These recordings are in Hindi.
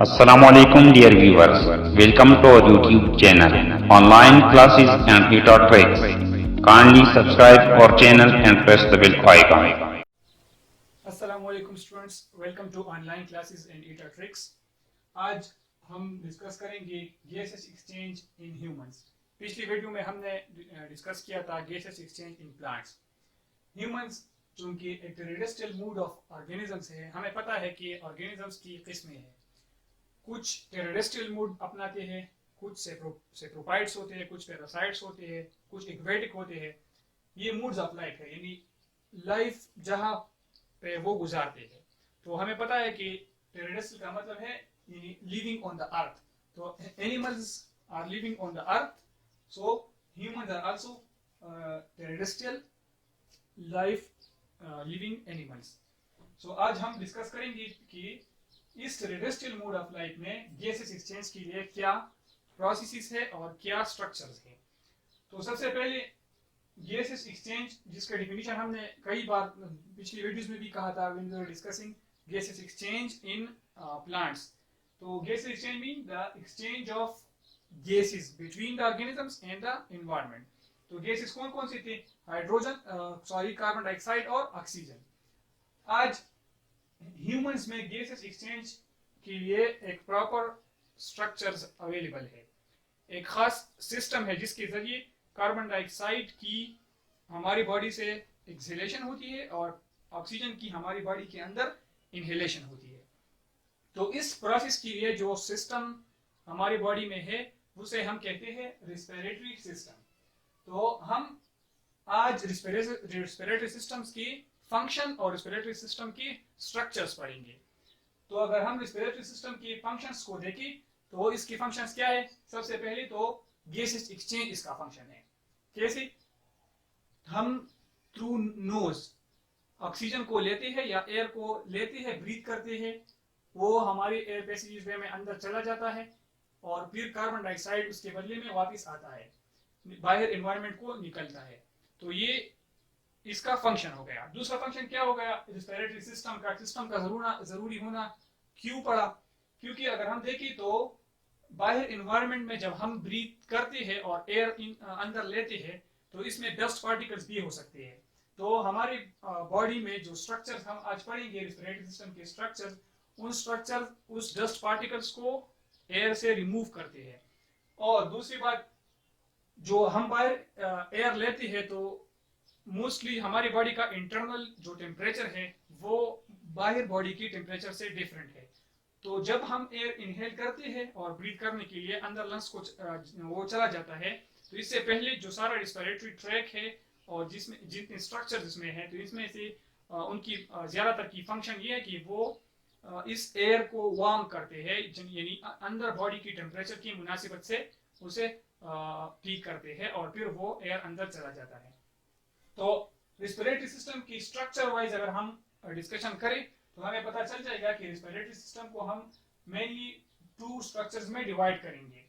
Assalamualaikum dear viewers. Welcome to our YouTube channel, Online Classes and Tutor Tricks. Kindly subscribe our channel and press the bell icon. अस्सलामुअलैकुम students, welcome to online classes and eater tricks. आज हम डिस्कस करेंगे गैसेस एक्सचेंज इन ह्यूमंस। पिछली वीडियो में हमने डिस्कस किया था gases exchange in plants. Humans चूंकि एक टेरेस्ट्रियल मूड ऑफ ऑर्गेनिजम्स है, हमें पता है कि ऑर्गेनिजम्स की किस्में हैं। कुछ टेरेस्ट्रियल मूड अपनाते हैं, कुछ सेप्रोपाइट्स होते हैं, कुछ पैरासाइट्स होते हैं, कुछ एक्वेटिक होते हैं। ये मूड्स ऑफ लाइफ है, यानी लाइफ जहाँ पे वो गुजारते हैं। तो हमें पता है कि टेरेस्ट्रियल का मतलब है लिविंग ऑन द अर्थ। तो animals are living on the earth, so humans are also terrestrial life living animals. सो आज हम डिस्कस करेंगे कि इस टेरेस्ट्रियल मोड ऑफ लाइफ में गैसेस एक्सचेंज के लिए क्या प्रोसेसेस है और क्या स्ट्रक्चर्स है। तो सबसे पहले गैसेस एक्सचेंज, जिसका डेफिनेशन हमने कई बार पिछली वीडियोस में भी कहा था when we were discussing gases exchange in plants. तो gases exchange mean the exchange of gases between the organisms and the environment. तो गैसेस कौन कौन सी थी? कार्बन डाइऑक्साइड और ऑक्सीजन। आज ह्यूमंस में गैसेस एक्सचेंज के लिए एक प्रॉपर स्ट्रक्चर्स अवेलेबल है। एक खास सिस्टम है जिसके जरिए कार्बन डाइऑक्साइड की हमारी बॉडी से एक्सहेलेशन होती है और ऑक्सीजन की हमारी बॉडी के अंदर इनहेलेशन होती है। तो इस प्रोसेस के लिए जो सिस्टम हमारी बॉडी में है उसे हम कहते हैं रिस्पिरेटरी सिस्टम। तो हम आज रिस्पिरेटरी सिस्टम्स की फंक्शन और रिस्पिरेटरी सिस्टम की स्ट्रक्चर्स पढ़ेंगे। तो अगर हम रिस्पिरेटरी सिस्टम की फंक्शंस को देखें तो इसकी फंक्शंस क्या है? सबसे पहले तो गैसेस एक्सचेंज इसका फंक्शन है। कैसे? हम थ्रू नोज ऑक्सीजन को लेते हैं या एयर को लेते हैं, ब्रीथ करते हैं, वो हमारे एयर पैसेज वे में अंदर चला जाता है और फिर कार्बन डाइऑक्साइड उसके बदले में वापस आता है, बाहर एनवायरनमेंट को निकलता है। तो ये इसका फंक्शन हो गया। दूसरा फंक्शन क्या हो गया? रिस्पिरेटरी सिस्टम का जरूरी होना क्यों पड़ा? क्योंकि अगर हम देखें तो बाहर एनवायरनमेंट में जब हम ब्रीथ करते हैं और एयर अंदर लेते हैं तो इसमें डस्ट पार्टिकल्स भी हो सकते हैं। तो हमारी बॉडी में जो स्ट्रक्चर्स हम आज पढ़ेंगे रिस्पिरेटरी सिस्टम के स्ट्रक्चर्स, उन स्ट्रक्चर उस डस्ट पार्टिकल्स को एयर से रिमूव करते हैं। और दूसरी बात, जो हम बाहर एयर लेते हैं तो मोस्टली हमारी बॉडी का इंटरनल जो टेम्परेचर है वो बाहर बॉडी की टेम्परेचर से डिफरेंट है। तो जब हम एयर इनहेल करते हैं और ब्रीथ करने के लिए अंदर लंग्स को वो चला जाता है, तो इससे पहले जो सारा रिस्पिरेटरी ट्रैक है और जिसमें जितने स्ट्रक्चर इसमें है, तो इसमें से उनकी ज्यादातर की फंक्शन ये है कि वो इस एयर को वार्म करते हैं, यानी अंदर बॉडी की टेम्परेचर की मुनासिबत से उसे ठीक करते हैं और फिर वो एयर अंदर चला जाता है। तो रिस्पिरेटरी सिस्टम की स्ट्रक्चर वाइज अगर हम डिस्कशन करें तो हमें पता चल जाएगा कि रिस्पिरेटरी सिस्टम को हम मेनली टू स्ट्रक्चर्स में डिवाइड करेंगे।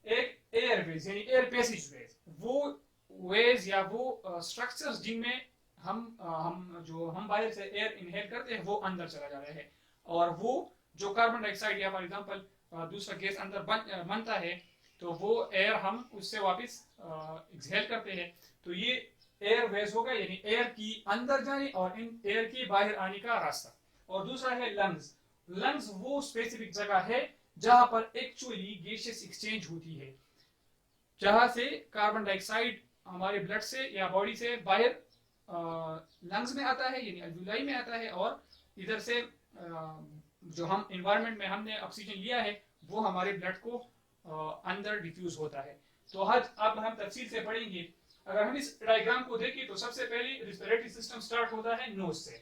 एक एयरवेज यानी एयर पैसेज वेज, वो वेज या वो स्ट्रक्चर्स जिनमें हम बाहर से एयर इनहेल करते हैं वो अंदर चला जा रहा है, और वो जो कार्बन डाइऑक्साइड या फॉर एग्जांपल दूसरा गैस अंदर बनता है तो वो एयर हम उससे वापस एक्सहेल करते हैं। तो ये एयर वेज होगा, यानी एयर की अंदर जाने और इन एयर की बाहर आने का रास्ता। और दूसरा है लंग्स। लंग्स वो स्पेसिफिक जगह है जहां पर एक्चुअली गैसेस एक्सचेंज होती है, जहां से कार्बन डाइऑक्साइड हमारे ब्लड से या बॉडी से बाहर लंग्स में आता है, यानी अल्वियोलाई में आता है, और इधर से जो हम एनवायरनमेंट में हमने ऑक्सीजन लिया है वो हमारे ब्लड को अंदर डिफ्यूज होता है। तो आज अब हम तफसील से पढ़ेंगे। अगर हम इस डायग्राम को देखें तो सबसे पहले रिस्पिरेटरी सिस्टम स्टार्ट होता है नोज से।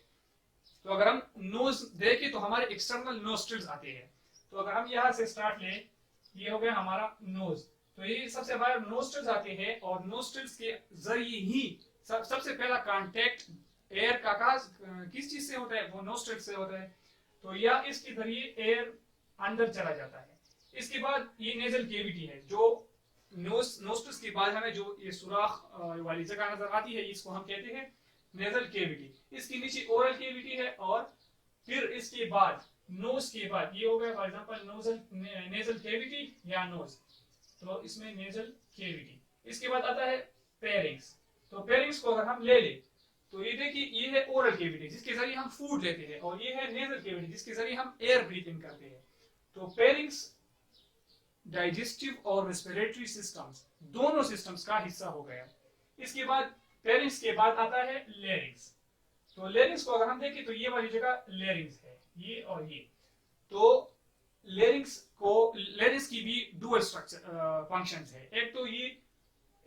तो अगर हम नोज देखें तो हमारे एक्सटर्नल नोस्ट्रिल्स आते हैं। तो अगर हम यहाँ से स्टार्ट लें, ये हो गया हमारा नोज, तो ये सबसे बाहर नोस्ट्रिल्स आते हैं और नोस्ट्रिल्स के जरिए ही सबसे पहला कांटेक्ट एयर का किस चीज से होता है? वो नोस्ट्रिल्स से होता है। तो या इसके जरिए एयर अंदर चला जाता है। इसके बाद ये नेजल केविटी है, जो नोस्ट्रिल्स के बाद हमें जो ये सुराख वाली जगह नजर आती है, इसको हम कहते हैं नेजल केविटी। इसके नीचे ओरल केविटी है और फिर इसके बाद नोज के बाद ये हो गया for example nozzle nasal cavity या नोज, तो इसमें नेजल कैविटी। इसके बाद आता है पेरिंग्स। तो पेरिंग्स को अगर हम ले ले तो ये देखिए ये है ओरल कैविटी जिसके जरिए हम फूड लेते हैं, और ये है नेजल कैविटी जिसके जरिए हम एयर ब्रीथ इन करते हैं। तो पेरिंग्स डाइजेस्टिव और रेस्पिरेटरी सिस्टम्स दोनों सिस्टम्स का हिस्सा हो गया। इसके बाद पेरिंग्स के बाद आता है लेरिंग्स। तो लेरिंग्स को अगर हम देखें तो ये वाली जगह लेरिंग्स है, ये और ये। तो लेरिंग्स की भी डुअल स्ट्रक्चर फंक्शंस है। एक तो ये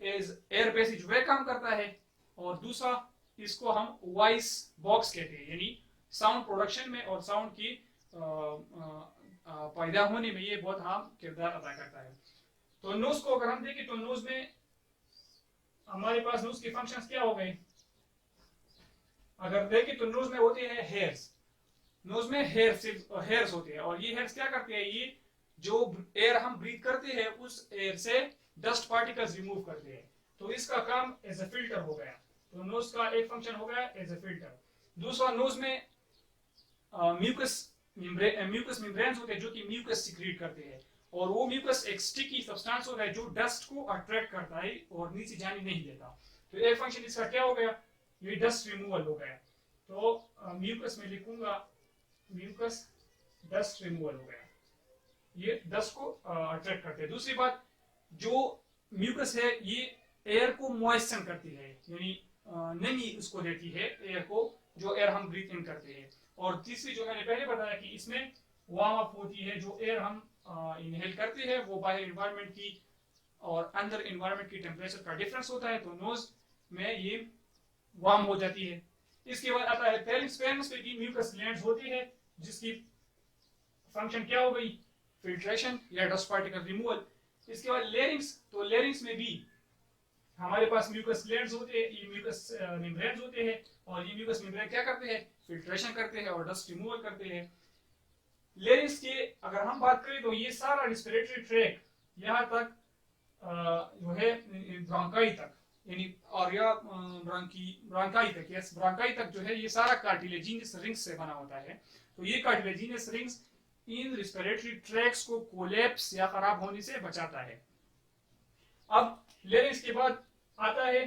एज एयर पैसेज वे काम करता है, और दूसरा इसको हम वॉइस बॉक्स कहते हैं, यानी साउंड प्रोडक्शन में और साउंड की पैदा होने में ये बहुत अहम किरदार अदा करता है। तो नोज को अगर हम देखें तो नोज में हमारे पास नोज के फंक्शंस क्या हो गए, अगर देखें तो नोज में होते हैं हेयर्स। नोज में हेयर्स होते हैं, और ये हेयर्स क्या करते हैं, ये जो एयर हम ब्रीथ करते हैं उस एयर से डस्ट पार्टिकल्स रिमूव करते हैं। तो इसका काम एज ए फिल्टर हो गया। तो नोज का एक फंक्शन हो गया एज ए फिल्टर। दूसरा, नोज में म्यूकस मेम्ब्रेन्स होते हैं जो कि म्यूकस सिक्रीट करते हैं, और वो म्यूकस एक स्टिकी सब्सटेंस होता है जो डस्ट को अट्रैक्ट करता है और नीचे जाने नहीं देता। तो एक फंक्शन इसका क्या हो गया, ये डस्ट रिमूवल हो गया। तो म्यूकस में लिखूंगा म्यूकस डस्ट रिमूवल हो गया, ये डस्ट को अट्रैक्ट करते हैं। दूसरी बात, जो म्यूकस है ये एयर को मॉइस्चर करती है, यानी नमी उसको देती है एयर को, जो एयर हम ब्रीथ इन करते हैं। और तीसरी जो मैंने पहले बताया कि इसमें वार्म अप होती है, जो एयर हम इनहेल करते हैं वो बाहर एनवायरनमेंट की और अंदर एनवायरनमेंट की टेम्परेचर का डिफरेंस होता है, तो नोज में ये वार्म हो जाती है। इसके बाद आता है पेरिंग्स। पेरिंग्स पे भी म्यूकस ग्लैंड्स होती है जिसकी फंक्शन क्या हो गई, फिल्ट्रेशन या डस्ट पार्टिकल रिमूवल। इसके बाद लेरिंग्स। तो लेरिंग्स में भी हमारे पास म्यूकस ग्लैंड्स होते हैं, ये म्यूकस मेम्ब्रेन्स होते हैं, और ये म्यूकस मेम्ब्रेन क्या करते हैं, फिल्ट्रेशन करते हैं और डस्ट रिमूवल करते हैं। लेरिंग्स के अगर हम बात करें तो ये सारा रिस्पिरेटरी ट्रैक यहाँ तक जो है ब्रोंकाई तक, यानी और या ब्रोंकाई तक, यस ब्रोंकाई तक जो है ये सारा कार्टिलेजिनस रिंग्स से बना होता है। तो ये कार्टिलेजिनस रिंग्स इन रिस्पिरेटरी ट्रैक्स को कोलैप्स या खराब होने से बचाता है। अब लेरिंग्स के बाद आता है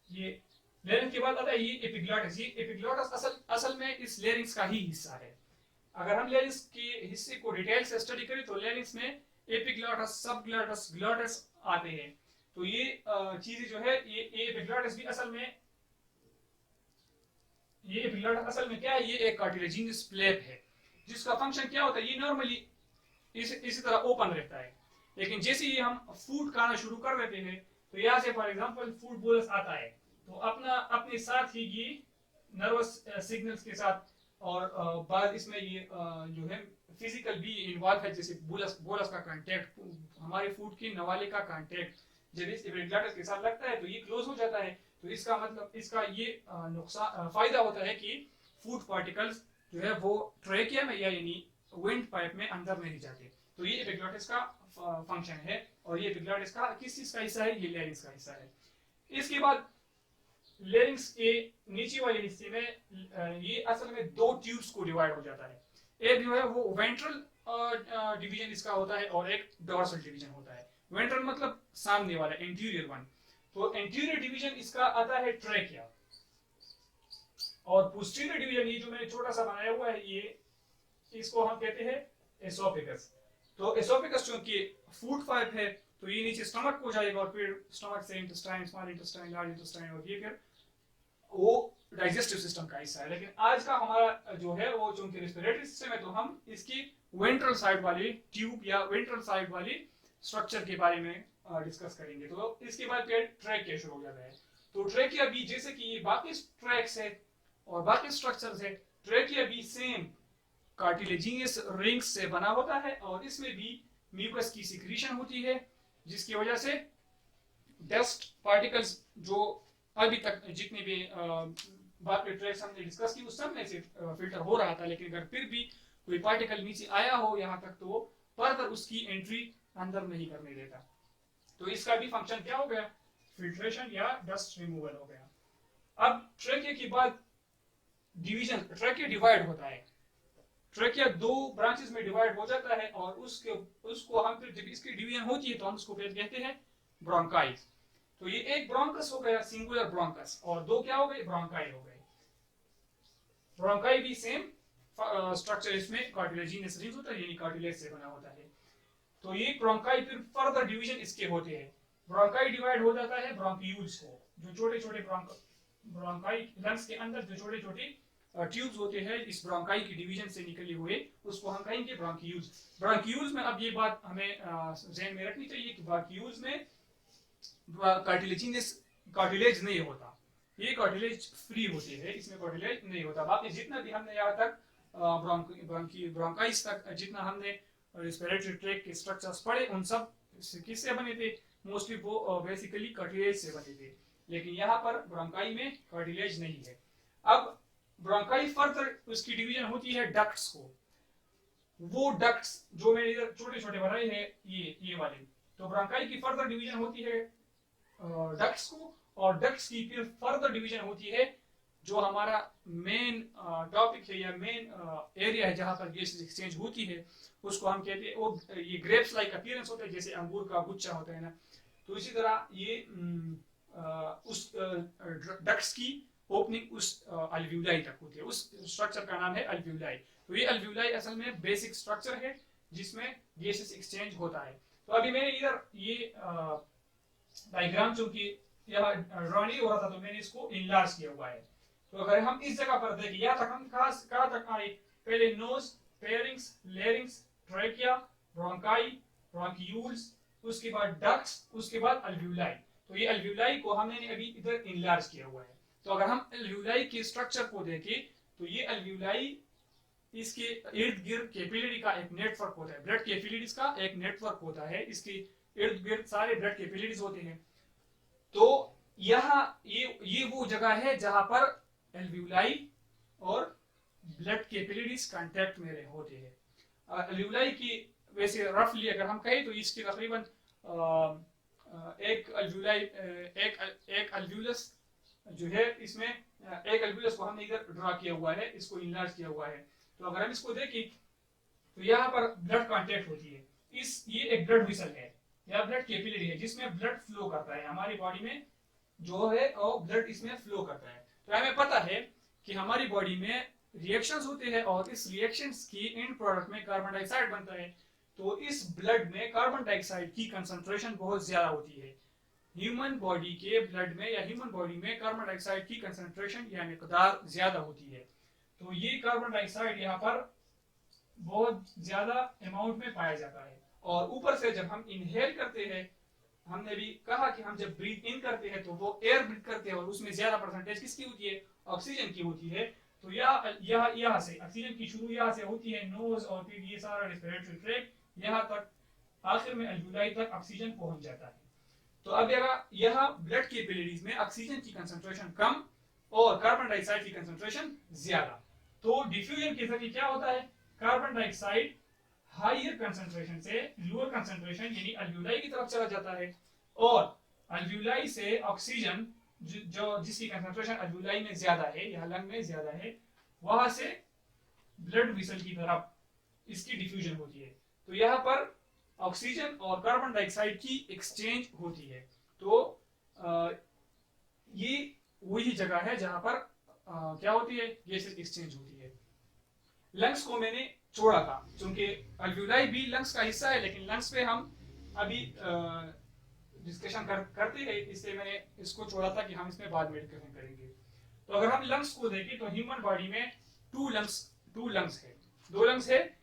ये एपिग्लॉटिस। ये एपिग्लॉटिस असल में इस लेरिंग्स का ही हिस्सा है। अगर हम लेरिंग्स के हिस्से को डिटेल से स्टडी करें तो लेरिंग्स में एपिग्लॉटिस, सबग्लॉटिस, ग्लॉटिस आते हैं। तो ये चीजें जो है ये एपिग्लॉटिस भी असल में क्या है, ये एक कार्टिलेजिनस प्लेट है जिसका फंक्शन क्या होता है, ये नॉर्मली इसी तरह ओपन रहता है, लेकिन जैसे ही हम फूड खाना शुरू कर देते हैं तो यहाँ से फॉर एग्जांपल फूड बोलस आता है, तो अपने साथ ही ये नर्वस सिग्नल्स के साथ और बाद इसमें ये जो है फिजिकल भी इन्वॉल्व है, जैसे बोलस का कांटेक्ट, हमारे फूड के नवाले का कांटेक्ट जब इस एपिग्लॉटिस के साथ लगता है तो ये क्लोज हो जाता है। तो इसका मतलब इसका ये नुकसान फायदा होता है कि फूड पार्टिकल्स जो है वो ट्रेकिया में या यानी विंड पाइप में अंदर नहीं जाते। तो ये एपिग्लॉटिस का फंक्शन है, और ये एपिग्लॉटिस का किस चीज का हिस्सा है, ये लेरिंग्स का हिस्सा है। इसके बाद लेरिंग्स के नीचे वाले हिस्से में ये असल में दो ट्यूब्स को डिवाइड हो जाता है। एक जो है वो वेंट्रल डिवीजन इसका होता है और एक डॉर्सल डिवीजन होता है। वेंट्रल मतलब सामने वाला, एंटीरियर वन। तो एंटीरियर डिवीजन इसका आता है ट्रेकिया, और पोस्टीरियर डिवीजन ये जो मैंने छोटा सा बनाया हुआ है ये इसको हम कहते हैं एसोफेगस। तो एसोफेगस चूंकि फूड पाइप है तो ये नीचे स्टमक को जाएगा और फिर स्टमक से intestine, small intestine, large intestine, और ये फिर वो डाइजेस्टिव सिस्टम का हिस्सा है। लेकिन आज का हमारा जो है वो चूंकि रेस्पिरेटरी सिस्टम है तो हम इसकी वेंट्रल साइड वाली ट्यूब या वेंट्रल साइड वाली स्ट्रक्चर के बारे में डिस्कस करेंगे। तो इसके बाद फिर ट्रैकिया शुरू हो जाता है। तो ट्रैकिया भी जैसे कि ये बाकी ट्रैक्स है और बाकी स्ट्रक्चर्स है, ट्रैकिया भी सेम कार्टिलेजिनियस रिंग्स से बना होता है, और इसमें भी म्यूकस की सिक्रीशन होती है जिसकी वजह से डस्ट पार्टिकल्स जो अभी तक जितने भी बाकी ट्रैक्स हमने डिस्कस की उस सब में से फिल्टर हो रहा था, लेकिन अगर फिर भी कोई पार्टिकल नीचे आया हो यहाँ तक तो फर्दर उसकी एंट्री अंदर नहीं करने देता। तो इसका भी फंक्शन क्या हो गया, फिल्ट्रेशन या डस्ट रिमूवल हो गया। अब ट्रैकिया के बाद डिवीजन, ट्रैकिया डिवाइड होता है। ट्रेकिया दो ब्रांचेस में डिवाइड हो जाता है और उसको हम फिर जब इसकी डिवीजन होती है तो हम उसको फिर कहते हैं ब्रोंकाई। तो ये एक ब्रोंकस हो गया, सिंगुलर ब्रोंकस, और दो क्या हो गए, ब्रोंकाई हो गए। ब्रोंकाई भी सेम स्ट्रक्चर, इसमें कार्टिलेजिनस रिंग्स होता है, यानी कार्टिलेज से बना होता है। तो ये ब्रोंकाई फिर फर्दर डिवीजन इसके होते हैं। ब्रोंकाई डिवाइड हो जाता है ब्रोंक्यूल्स को, जो छोटे छोटे ब्रोंकाई लंग्स के अंदर जो छोटे छोटे ट्यूब्स होते हैं, इस ब्रोंकाई की डिवीजन से निकले हुए, उसको हम कहेंगे ब्रोंक्यूल्स। ब्रोंक्यूल्स में अब ये बात हमें ध्यान में रखनी चाहिए कि ब्रोंक्यूल्स में कार्टिलेज नहीं होता, ये कार्टिलेज फ्री होते हैं, इसमें कार्टिलेज नहीं होता। बाकी जितना भी हमने यहाँ तक ब्रोंकाइस तक जितना हमने रेस्पिरेटरी ट्रैक के स्ट्रक्चर्स पढ़े, उन सब किससे बने थे, मोस्टली वो बेसिकली कार्टिलेज से बने थे। लेकिन यहाँ पर ब्रोंकाई में कार्टिलेज नहीं है। अब ब्रोंकाई फर्दर उसकी डिवीजन होती है डक्ट्स को। वो डक्ट्स जो मैंने इधर छोटे छोटे बनाए हैं, ये वाले, तो ब्रोंकाई की फर्दर डिवीजन होती है डक्ट्स को, और डक्ट्स की फिर फर्दर डिवीजन होती है जो हमारा मेन टॉपिक है या मेन एरिया है जहां पर गैसेस एक्सचेंज होती है, उसको हम कहते हैं, वो ये ग्रेप्स लाइक अपीयरेंस होता है, जैसे अंगूर का गुच्छा होता है ना, तो इसी तरह ये उस डक्ट्स की ओपनिंग उस अल्व्यूलाई तक होती है। उस स्ट्रक्चर का नाम है अल्व्यूलाई। तो ये अल्व्यूलाई असल में बेसिक स्ट्रक्चर है जिसमें गैसेस एक्सचेंज होता है। तो अभी मैंने इधर ये डायग्राम चूंकि यह ड्रॉ नहीं हो रहा था तो मैंने इसको इनलार्ज किया हुआ है। तो अगर हम इस जगह पर देखें, यहाँ तक हम कहाँ तक आए, पहले nose, pharynx, larynx, trachea, bronchi, bronchioles, उसके बाद डक्ट्स, उसके बाद अल्व्यूलाई। तो ये अल्व्यूलाई को हमने अभी इधर इनलार्ज किया हुआ है। तो अगर हम अल्व्यूलाई के स्ट्रक्चर को देखें तो ये अल्व्यूलाई, इसके इर्द गिर्द कैपिलरी का एक नेटवर्क होता है, ब्लड कैपिलरीज का एक नेटवर्क होता है, इसके इर्द गिर्द सारे ब्लड कैपिलरीज होते हैं। तो यहाँ ये वो जगह है जहां पर अल्व्यूलाई और ब्लड कैपिलरीज कांटेक्ट में होते हैं। अल्व्यूलाई की वैसे रफली अगर हम कहें तो इसके तकरीबन एक अल्व्यूलस जो है, इसमें एक अल्व्यूलस को हमने इधर ड्रा किया हुआ है, इसको इनलार्ज किया हुआ है। तो अगर हम इसको देखें तो यहाँ पर ब्लड कांटेक्ट होती है, ये एक ब्लड वेसल है या ब्लड कैपिलरी है जिसमें ब्लड फ्लो करता है, हमारी बॉडी में जो है और ब्लड इसमें फ्लो करता है। तो हमें पता है कि हमारी बॉडी में रिएक्शंस होते हैं और इस रिएक्शंस की एंड प्रोडक्ट में कार्बन डाइऑक्साइड बनता है। तो इस ब्लड में कार्बन डाइऑक्साइड की कंसंट्रेशन बहुत ज्यादा होती है। ह्यूमन बॉडी के ब्लड में या ह्यूमन बॉडी में कार्बन डाइऑक्साइड की कंसंट्रेशन या मिकदार ज्यादा होती है। तो ये कार्बन डाइऑक्साइड यहाँ पर बहुत ज्यादा अमाउंट में पाया जाता है। और ऊपर से जब हम इनहेल करते हैं, हमने भी कहा कि हम जब ब्रीथ इन करते हैं तो वो एयर ब्रीथ करते हैं और उसमें ज्यादा परसेंटेज किसकी होती है, ऑक्सीजन की होती है। तो यहाँ से ऑक्सीजन की शुरू यहाँ से होती है नोज, और फिर ये सारा रेस्पिरेटरी ट्रैक यहाँ तक आखिर में अल्व्यूलाई तक ऑक्सीजन पहुंच जाता है। तो अब यहाँ ब्लड कैपिलरीज में ऑक्सीजन की कंसंट्रेशन कम और कार्बन डाइऑक्साइड की कंसंट्रेशन ज्यादा। तो डिफ्यूजन के जरिए क्या होता है, कार्बन डाइऑक्साइड हायर कंसंट्रेशन से लोअर कंसंट्रेशन यानी अल्व्यूलाई की तरफ चला जाता है, और अल्व्यूलाई से ऑक्सीजन जो जिसकी कंसंट्रेशन अल्व्यूलाई में ज्यादा है या लंग में ज्यादा है, वहां से ब्लड वेसल की तरफ इसकी डिफ्यूजन होती है। तो यहाँ पर ऑक्सीजन और कार्बन डाइऑक्साइड की एक्सचेंज होती है। तो ये वही जगह है जहां पर क्या होती है, गैसेस एक्सचेंज होती है। लंग्स को मैंने छोड़ा था क्योंकि अल्व्यूलाई भी लंग्स का हिस्सा है, लेकिन लंग्स पे हम अभी डिस्कशन करते हैं, इसलिए मैंने इसको छोड़ा था कि हम इसमें बाद में डिस्कशन करेंगे। तो अगर हम लंग्स को देखें तो ह्यूमन बॉडी में दो लंग्स है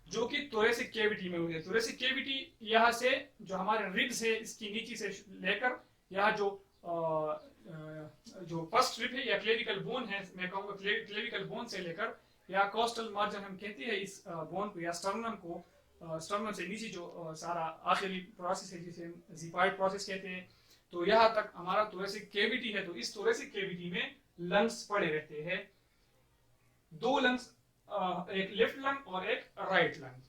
जो कि थोरेसिक कैविटी में हुई है। थोरेसिक कैविटी यहाँ से जो हमारे रिब्स है इसकी नीचे से लेकर यहाँ जो फर्स्ट रिब है या क्लेविकल बोन है, मैं कहूँगा क्लेविकल बोन से लेकर या कोस्टल मार्जिन हम कहते हैं इस बोन को या स्टर्नम को, स्टर्नम से नीचे जो सारा आखिरी प्रोसेस है जिसे हम ज़िफाइड प्रोसेस कहते हैं, तो यहाँ तक हमारा थोरेसिक कैविटी है। तो इस थोरेसिक कैविटी में लंग्स पड़े रहते हैं, दो लंग्स, एक लेफ्ट लंग और एक राइट लंग।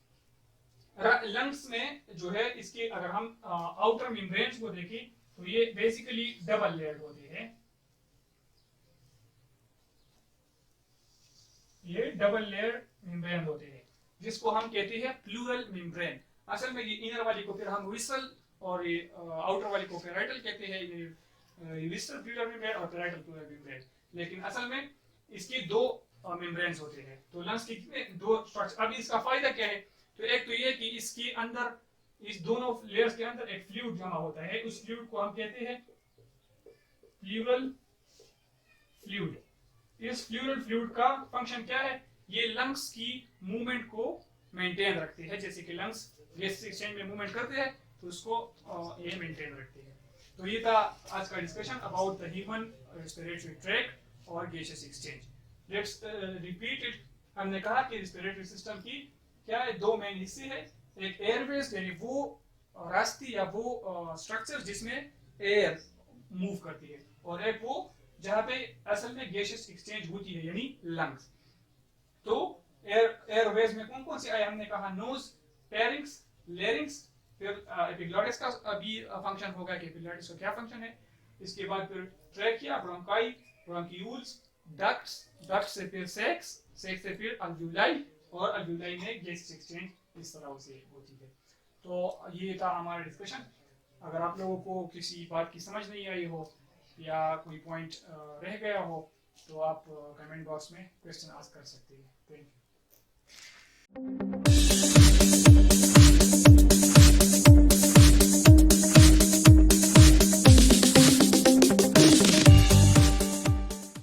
लंग्स में जो है इसके अगर हम आउटर मेम्ब्रेन्स को देखें तो ये बेसिकली डबल लेयर्ड होते हैं, ये डबल लेयर मेम्ब्रेन होते हैं, जिसको हम कहते हैं प्लूरल मेम्ब्रेन। असल में ये इनर वाली को फिर हम विसरल और ये आउटर वाली को पेराइटल कहते हैं, विसरल प्लूरल मेम्ब्रेन और पेराइटल प्लूरल मेम्ब्रेन। लेकिन असल में इसके दो मेम्ब्रेन्स होते हैं। तो लंग्स की कितने दो स्ट्रक्चर। अब इसका फायदा क्या है? तो एक तो ये कि इसके अंदर, इस दोनों लेयर्स के अंदर एक फ्लूइड जमा होता है, उस फ्लूइड को हम कहते हैं प्लूरल फ्लूइड। इस प्लूरल फ्लूइड का फंक्शन क्या है? ये लंग्स की मूवमेंट को मेंटेन रखते हैं। जैसे कि लंग्स गैस एक्सचेंज में मूवमेंट करते हैं तो उसको ये मेंटेन रखते हैं। तो ये था आज का discussion about the human respiratory tract और gaseous exchange. Let's repeat it. हमने कहा कि रेस्पिरेटरी सिस्टम की क्या है, दो मेन हिस्से हैं। एक एयरवेज यानी वो रास्ते या वो स्ट्रक्चर जिसमें एयर मूव करती है, और एक वो जहां पे असल में गैसियस एक्सचेंज होती है यानी लंग्स। तो एयरवेज में कौन कौन से आए? हमने कहा नोज, फेरिंक्स, लेरिंक्स, फिर एपिग्लॉटिस का भी फंक्शन होगा कि एपिग्लॉटिस का क्या फंक्शन है। इसके बाद फिर trachea, bronchi, bronchioles, ducts, duct से फिर सेक्स, सेक्स से फिर अल्व्यूलाई, और अल्व्यूलाई में गैस एक्सचेंज इस तरह से होती है। तो ये था हमारा डिस्कशन। अगर आप लोगों को किसी बात की समझ नहीं आई हो या कोई पॉइंट रह गया हो तो आप कमेंट बॉक्स में क्वेश्चन आस्क कर सकते हैं। Thank you.